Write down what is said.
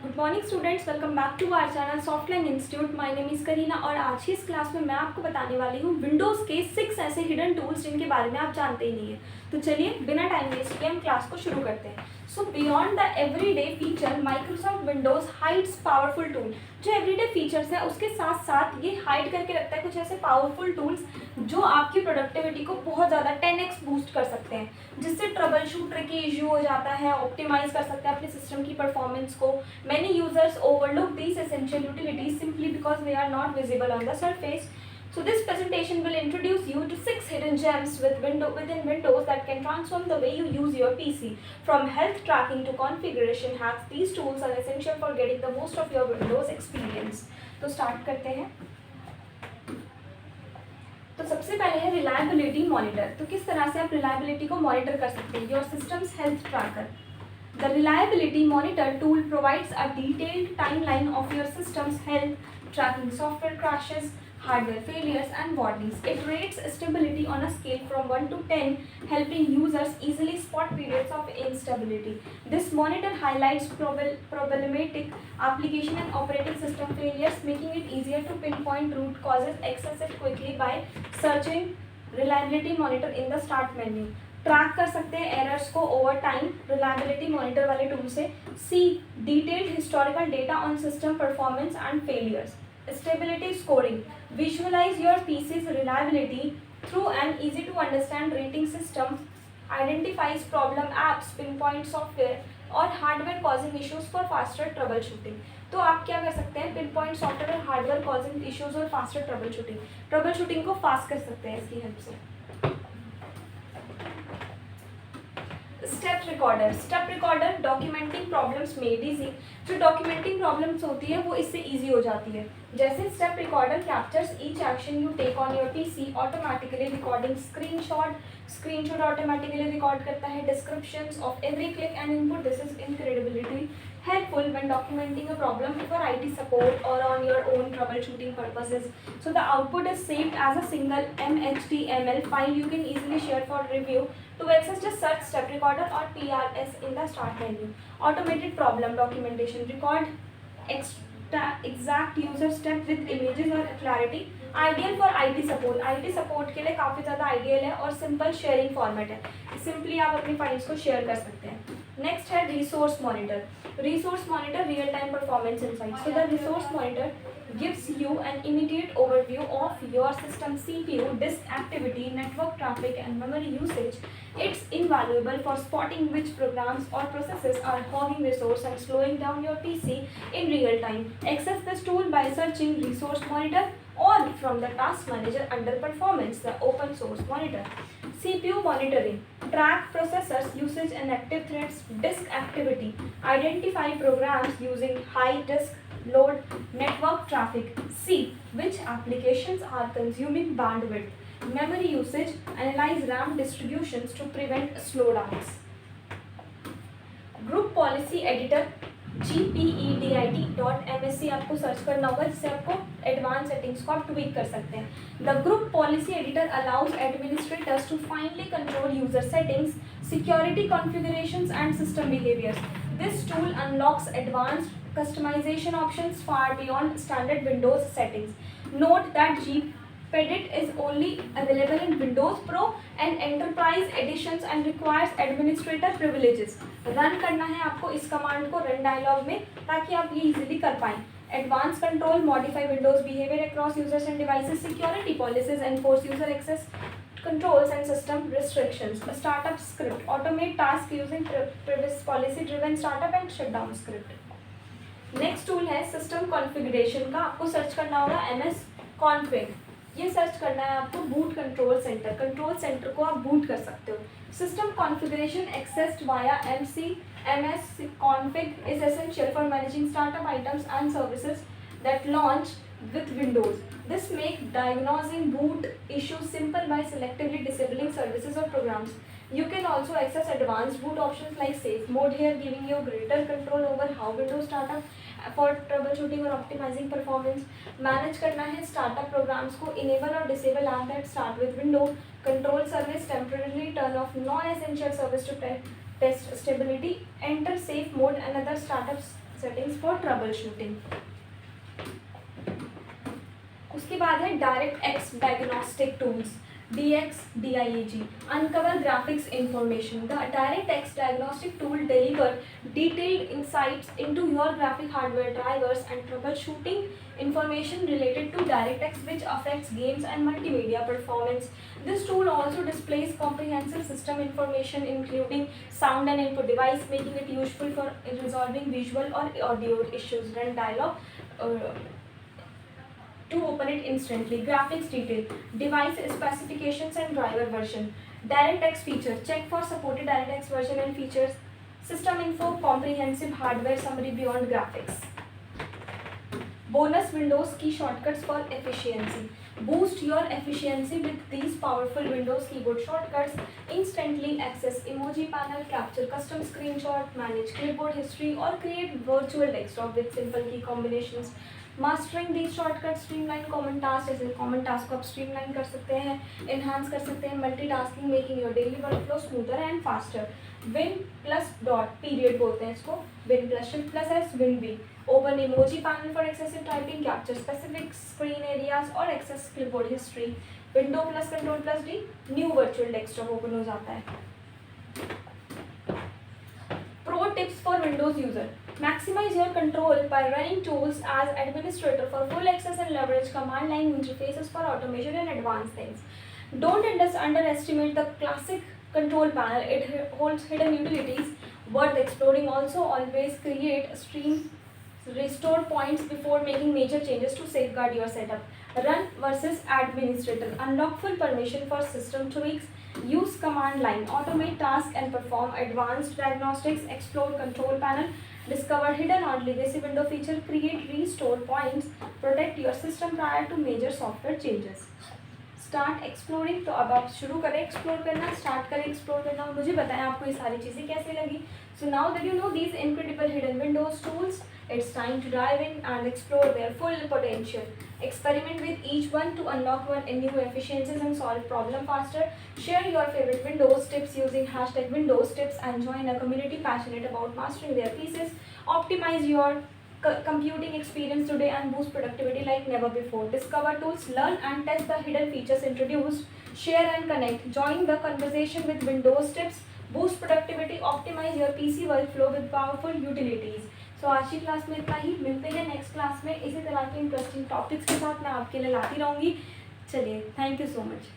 Good morning students, welcome back to our channel Softline Institute. My name is Kareena और आज की इस class में मैं आपको बताने वाली हूँ विंडोज़ के 6 ऐसे हिडन टूल्स जिनके बारे में आप जानते ही नहीं है। तो चलिए बिना टाइम वेस्ट किए हम क्लास को शुरू करते हैं। So beyond the everyday feature Microsoft Windows hides powerful tool. जो एवरीडे फीचर्स है उसके साथ साथ ये हाइड करके रखता है कुछ ऐसे पावरफुल टूल्स जो आपकी प्रोडक्टिविटी को बहुत ज़्यादा 10x बूस्ट कर सकते हैं, जिससे ट्रबल शूटर की इशू हो जाता है, ऑप्टिमाइज कर सकते हैं अपने सिस्टम की परफॉर्मेंस को। Many users overlook these essential utilities simply because they are not visible on the surface. So this presentation will introduce you to 6 hidden gems within Windows that can transform the way you use your PC. From health tracking to configuration hacks, these tools are essential for getting the most of your Windows experience. तो start करते हैं। तो सबसे पहले है reliability monitor. तो किस तरह से आप रिलायबिलिटी को मॉनिटर कर सकते हैं? Your systems health tracker. The Reliability Monitor tool provides a detailed timeline of your system's health, tracking software crashes, hardware failures, and warnings. It rates stability on a scale from 1 to 10, helping users easily spot periods of instability. This monitor highlights problematic application and operating system failures, making it easier to pinpoint root causes, access it quickly by searching Reliability Monitor in the Start menu. Track कर सकते हैं errors को over time reliability monitor वाले tool से। See detailed historical data on system performance and failures. Stability scoring visualise your PC's reliability through an easy to understand rating system. Identifies problem apps, pinpoint software और hardware causing issues for faster troubleshooting. तो आप क्या कर सकते हैं? Pinpoint software और hardware causing issues और faster trouble shooting को फास्ट कर सकते हैं इसकी हेल्प से। Step recorder documenting problems made easy. जो डॉक्यूमेंटिंग प्रॉब्लम्स होती है वो इससे इजी हो जाती है। जैसे step recorder captures each action you take on your PC, automatically recording screenshot automatically record करता है descriptions of every click and input. This is incredibility helpful when documenting a problem for IT support or on your own troubleshooting purposes. So the output is saved as a single MHTML file you can easily share for review. To access, just search step recorder or PRS in the start menu. Automated problem documentation record exact user step with images or clarity. Ideal for IT support. IT support के लिए काफ़ी ज़्यादा ideal है और simple sharing format है। Simply आप अपनी files को share कर सकते हैं। Next है resource monitor. Resource monitor real time performance insights. So the resource monitor gives you an immediate overview of your system CPU, disk activity, network traffic, and memory usage. It's invaluable for spotting which programs or processes are hogging resource and slowing down your PC in real time. Access this tool by searching Resource Monitor or from the Task Manager under Performance, the open source monitor. CPU monitoring. Track processors usage and active threads, disk activity. Identify programs using high disk load, network traffic. See which applications are consuming bandwidth. Memory usage. Analyze RAM distributions to prevent slowdowns. Group Policy Editor GPEDIT.MSC आपको search करना होगा, जिससे आपको advance settings को आप tweak कर सकते हैं। The group policy editor allows administrators to finally control user settings, security configurations and system behaviors. This tool unlocks advanced customization options far beyond standard Windows settings. Note that GPEDIT is only available in Windows Pro and Enterprise editions and requires administrator privileges. Run करना है आपको इस command को run dialogue में, ताकि आप ये easily कर पाएँ। Advanced control, modify Windows behavior across users and devices, security policies, enforce user access controls and system restrictions. A startup script, automate tasks using previous policy driven startup and shutdown script. Next tool है system configuration का। आपको search करना होगा MS config। ये search करना है आपको boot control centre को आप बूट कर सकते हो। System configuration accessed via MS config is essential for managing startup items and services that launch with Windows. This makes diagnosing boot issues simple by selectively disabling services or programs. You can also access advanced boot options like safe mode here, giving you greater control over how Windows startup for troubleshooting or optimizing performance. Manage करना है startup programs को, enable or disable apps that start with Windows. Control service, temporarily turn off non-essential service to test stability. Enter safe mode and other startup settings for trouble shooting. उसके बाद है direct x diagnostic tools, DX/DIAG, uncover graphics information. The DirectX diagnostic tool deliver detailed insights into your graphic hardware drivers and troubleshooting information related to DirectX, which affects games and multimedia performance. This tool also displays comprehensive system information including sound and input device, making it useful for resolving visual or audio issues. Run dialog to open it instantly. Graphics detail, device specifications and driver version. DirectX feature, check for supported DirectX version and features. System info, comprehensive hardware summary beyond graphics. Bonus Windows key shortcuts for efficiency. Boost your efficiency with these powerful Windows keyboard shortcuts. Instantly access emoji panel, capture custom screenshot, manage clipboard history, or create virtual desktop with simple key combinations. Mastering the shortcut streamline common task, जैसे common task को आप streamline कर सकते हैं, enhance कर सकते हैं, multitasking, making your daily workflow smoother and faster. Win plus dot period बोलते हैं इसको, win plus shift plus S, win B. Open emoji panel for excessive typing, capture specific screen areas और access clipboard history. Window plus control plus D, new virtual desktop open हो जाता है. Pro tips for Windows user. Maximize your control by running tools as administrator for full access and leverage command line interfaces for automation and advanced things. Don't underestimate the classic control panel. It holds hidden utilities worth exploring. Also, always create stream restore points before making major changes to safeguard your setup. Run versus administrator. Unlock full permission for system tweaks. Use command line. Automate tasks and perform advanced diagnostics. Explore control panel. Discover hidden or legacy window feature. Create restore points. Protect your system prior to major software changes. Start exploring. तो अब आप शुरू करें explore करना, start करें explore करना और मुझे बताएं आपको ये सारी चीज़ें कैसे लगी. So now that you know these incredible hidden Windows tools, it's time to dive in and explore their full potential. Experiment with each one to unlock new efficiencies and solve problem faster. Share your favorite Windows tips using hashtag Windows tips and join a community passionate about mastering their pieces. Optimize your computing experience today and boost productivity like never before. Discover tools, learn and test the hidden features introduced. Share and connect. Join the conversation with Windows tips. Boost productivity, optimize your PC workflow with powerful utilities. तो आज की class में इतना ही. मिलते हैं next class में इसी तरह के इंटरेस्टिंग टॉपिक्स के साथ. मैं आपके लिए लाती रहूँगी. चलिए, थैंक यू सो मच.